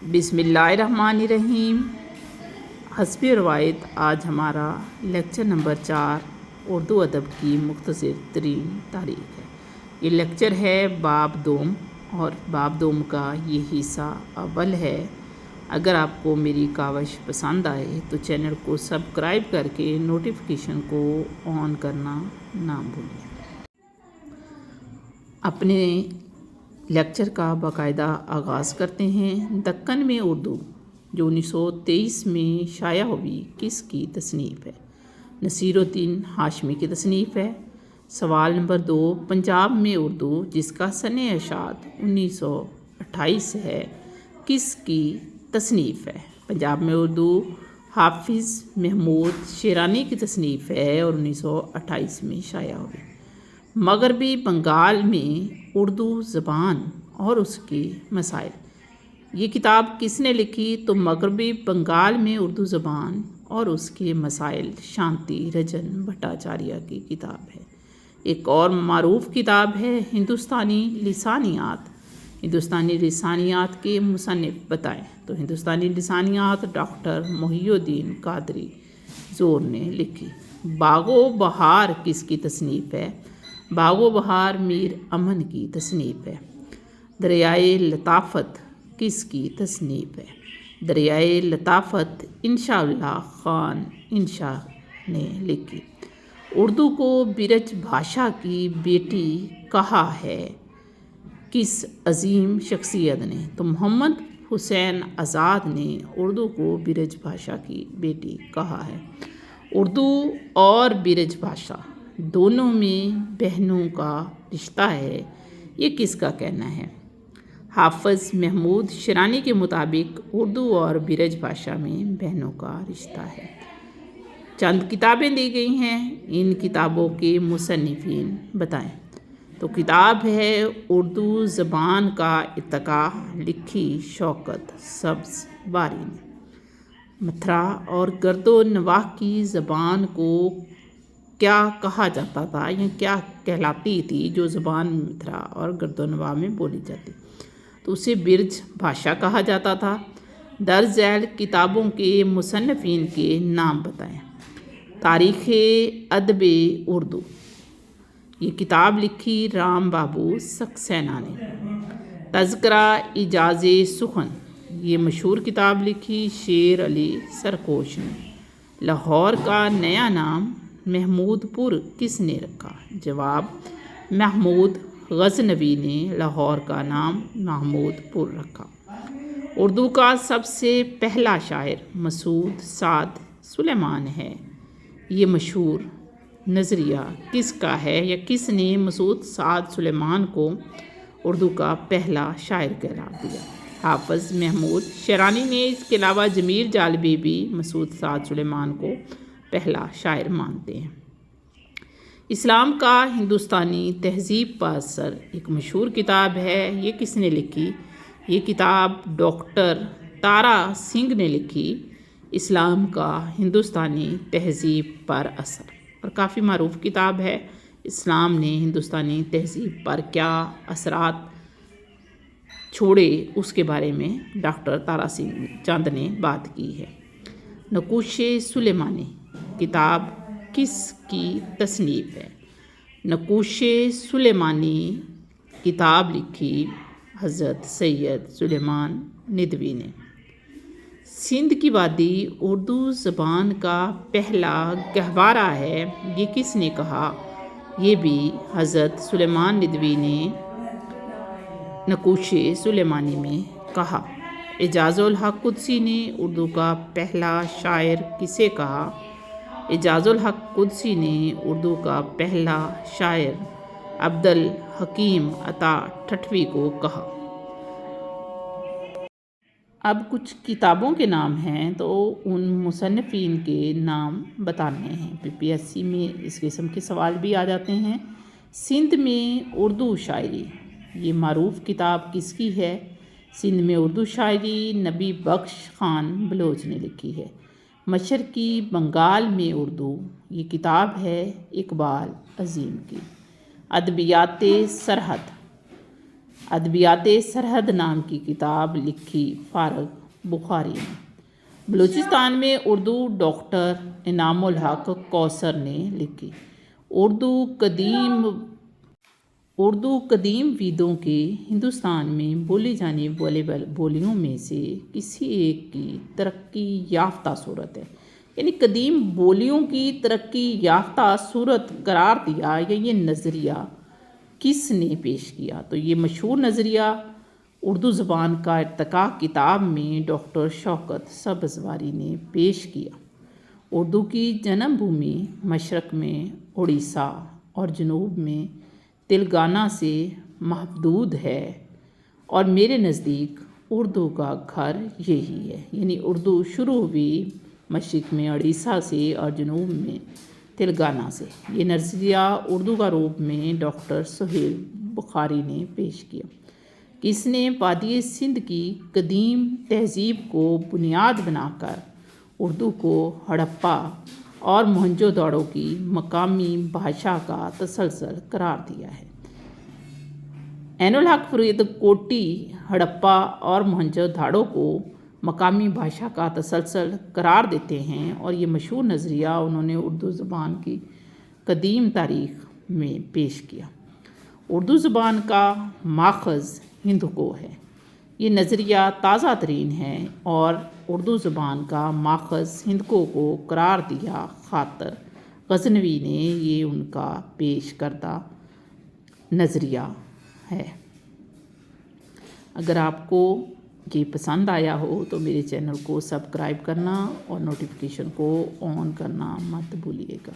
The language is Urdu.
بسم اللہ الرحمن الرحیم۔ حسب روایت آج ہمارا لیکچر نمبر 4 اردو ادب کی مختصر ترین تاریخ ہے۔ یہ لیکچر ہے باب دوم اور باب دوم کا یہ حصہ اول ہے۔ اگر آپ کو میری کاوش پسند آئے تو چینل کو سبسکرائب کر کے نوٹیفیکیشن کو آن کرنا نہ بھولیں۔ اپنے لیکچر کا باقاعدہ آغاز کرتے ہیں۔ دکن میں اردو جو 1923 میں شائع ہوئی کس کی تصنیف ہے؟ نصیر الدین ہاشمی کی تصنیف ہے۔ سوال نمبر 2، پنجاب میں اردو جس کا سنِ اشاعت 1928 ہے کس کی تصنیف ہے؟ پنجاب میں اردو حافظ محمود شیرانی کی تصنیف ہے اور 1928 میں شائع ہوئی۔ مغربی بنگال میں اردو زبان اور اس کے مسائل، یہ کتاب کس نے لکھی؟ تو مغربی بنگال میں اردو زبان اور اس کے مسائل شانتی رجن بھٹاچاریہ کی کتاب ہے۔ ایک اور معروف کتاب ہے ہندوستانی لسانیات۔ ہندوستانی لسانیات کے مصنف بتائیں؟ تو ہندوستانی لسانیات ڈاکٹر محی الدین قادری زور نے لکھی۔ باغ و بہار کس کی تصنیف ہے؟ باغ و بہار میر امن کی تصنیف ہے۔ دریائے لطافت کس کی تصنیف ہے؟ دریائے لطافت انشاء اللہ خان انشا نے لکھی۔ اردو کو برج بھاشا کی بیٹی کہا ہے کس عظیم شخصیت نے؟ تو محمد حسین آزاد نے اردو کو برج بھاشا کی بیٹی کہا ہے۔ اردو اور برج بھاشا دونوں میں بہنوں کا رشتہ ہے، یہ کس کا کہنا ہے؟ حافظ محمود شیرانی کے مطابق اردو اور برج بھاشا میں بہنوں کا رشتہ ہے۔ چند کتابیں دی گئی ہیں، ان کتابوں کے مصنفین بتائیں؟ تو کتاب ہے اردو زبان کا ارتقاء، لکھی شوکت سبز باری نے۔ متھرا اور گرد و نواح کی زبان کو کیا کہا جاتا تھا یا کیا کہلاتی تھی جو زبان متھرا اور گرد و نواح میں بولی جاتی؟ تو اسے برج بھاشا کہا جاتا تھا۔ درج ذیل کتابوں کے مصنفین کے نام بتائیں؟ تاریخ ادب اردو، یہ کتاب لکھی رام بابو سکسینہ نے۔ تذکرہ اعجاز سخن، یہ مشہور کتاب لکھی شیر علی سرخوش نے۔ لاہور کا نیا نام محمود پور کس نے رکھا؟ جواب، محمود غزنوی نے لاہور کا نام محمود پور رکھا۔ اردو کا سب سے پہلا شاعر مسعود سعد سلیمان ہے، یہ مشہور نظریہ کس کا ہے یا کس نے مسعود سعد سلیمان کو اردو کا پہلا شاعر قرار دیا؟ حافظ محمود شیرانی نے۔ اس کے علاوہ جمیل جالبی بھی مسعود سعد سلیمان کو پہلا شاعر مانتے ہیں۔ اسلام کا ہندوستانی تہذیب پر اثر، ایک مشہور کتاب ہے، یہ کس نے لکھی؟ یہ کتاب ڈاکٹر تارا سنگھ نے لکھی، اسلام کا ہندوستانی تہذیب پر اثر، اور کافی معروف کتاب ہے۔ اسلام نے ہندوستانی تہذیب پر کیا اثرات چھوڑے اس کے بارے میں ڈاکٹر تارا سنگھ چند نے بات کی ہے۔ نقوش سلیمانی کتاب کس کی تصنیف ہے؟ نقوش سلیمانی کتاب لکھی حضرت سید سلیمان ندوی نے۔ سندھ کی وادی اردو زبان کا پہلا گہوارہ ہے، یہ کس نے کہا؟ یہ بھی حضرت سلیمان ندوی نے نقوش سلیمانی میں کہا۔ اعجاز الحق قدسی نے اردو کا پہلا شاعر کسے کہا؟ اعجاز الحق قدسی نے اردو کا پہلا شاعر عبدالحکیم عطا ٹھٹوی کو کہا۔ اب کچھ کتابوں کے نام ہیں تو ان مصنفین کے نام بتانے ہیں۔ PPSC میں اس قسم کے سوال بھی آ جاتے ہیں۔ سندھ میں اردو شاعری، یہ معروف کتاب کس کی ہے؟ سندھ میں اردو شاعری نبی بخش خان بلوچ نے لکھی ہے۔ مشرقی بنگال میں اردو، یہ کتاب ہے اقبال عظیم کی۔ ادبیات سرحد، ادبیات سرحد نام کی کتاب لکھی فارغ بخاری نے۔ بلوچستان میں اردو ڈاکٹر انعام الحق کوثر نے لکھی۔ اردو قدیم ویدوں کے ہندوستان میں بولی جانے والے بولیوں میں سے کسی ایک کی ترقی یافتہ صورت ہے، یعنی قدیم بولیوں کی ترقی یافتہ صورت قرار دیا یا یہ نظریہ کس نے پیش کیا؟ تو یہ مشہور نظریہ اردو زبان کا ارتقاء کتاب میں ڈاکٹر شوکت سبزواری نے پیش کیا۔ اردو کی جنم بھومی مشرق میں اڑیسہ اور جنوب میں تلنگانہ سے محدود ہے، اور میرے نزدیک اردو کا گھر یہی ہے، یعنی اردو شروع ہوئی مشرق میں اڑیسہ سے اور جنوب میں تلنگانہ سے۔ یہ نظریہ اردو کا روپ میں ڈاکٹر سہیل بخاری نے پیش کیا، کہ اس نے وادی سندھ کی قدیم تہذیب کو بنیاد بنا کر اردو کو ہڑپا اور موہنجو داڑو کی مقامی بھاشا کا تسلسل قرار دیا ہے۔ عین الحق فرید کوٹی ہڑپا اور موہنجو داڑو کو مقامی بھاشا کا تسلسل قرار دیتے ہیں، اور یہ مشہور نظریہ انہوں نے اردو زبان کی قدیم تاریخ میں پیش کیا۔ اردو زبان کا ماخذ ہندکو ہے، یہ نظریہ تازہ ترین ہے، اور اردو زبان کا ماخذ ہندکو کو قرار دیا خاطر غزنوی نے یہ ان کا پیش کردہ نظریہ ہے۔ اگر آپ کو یہ پسند آیا ہو تو میرے چینل کو سبسکرائب کرنا اور نوٹیفیکیشن کو آن کرنا مت بھولیے گا۔